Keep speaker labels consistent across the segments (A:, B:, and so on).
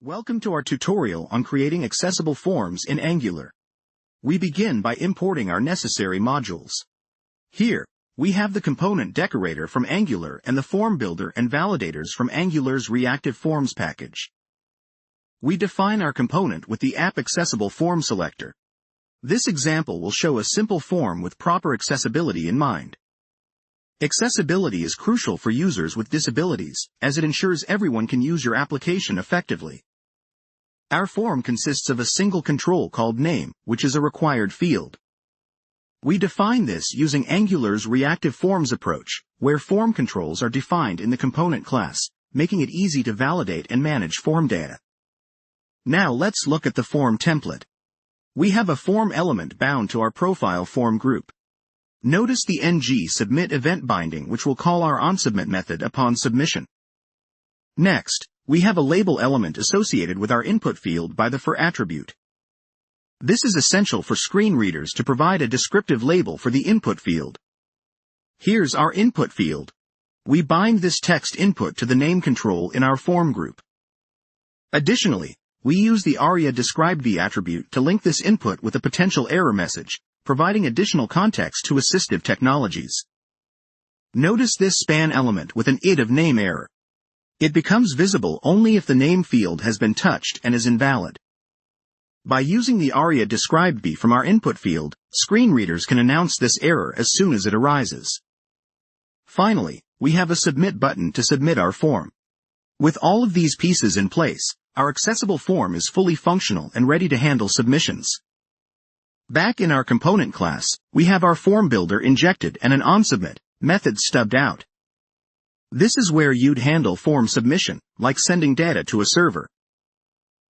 A: Welcome to our tutorial on creating accessible forms in Angular. We begin by importing our necessary modules. Here, we have the component decorator from Angular and the FormBuilder and Validators from Angular's Reactive Forms package. We define our component with the app accessible form selector. This example will show a simple form with proper accessibility in mind. Accessibility is crucial for users with disabilities, as it ensures everyone can use your application effectively. Our form consists of a single control called name, which is a required field. We define this using Angular's Reactive Forms approach, where form controls are defined in the component class, making it easy to validate and manage form data. Now let's look at the form template. We have a form element bound to our profile form group. Notice the ng submit event binding, which will call our onSubmit method upon submission. Next, we have a label element associated with our input field by the for attribute. This is essential for screen readers to provide a descriptive label for the input field. Here's our input field. We bind this text input to the name control in our form group. Additionally, we use the aria describedv attribute to link this input with a potential error message, providing additional context to assistive technologies. Notice this span element with an id of name error. It becomes visible only if the name field has been touched and is invalid. By using the aria describedv from our input field, screen readers can announce this error as soon as it arises. Finally, we have a submit button to submit our form. With all of these pieces in place, our accessible form is fully functional and ready to handle submissions. Back in our component class, we have our FormBuilder injected and an onSubmit method stubbed out. This is where you'd handle form submission, like sending data to a server.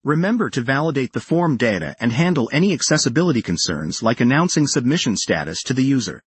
A: Remember to validate the form data and handle any accessibility concerns like announcing submission status to the user.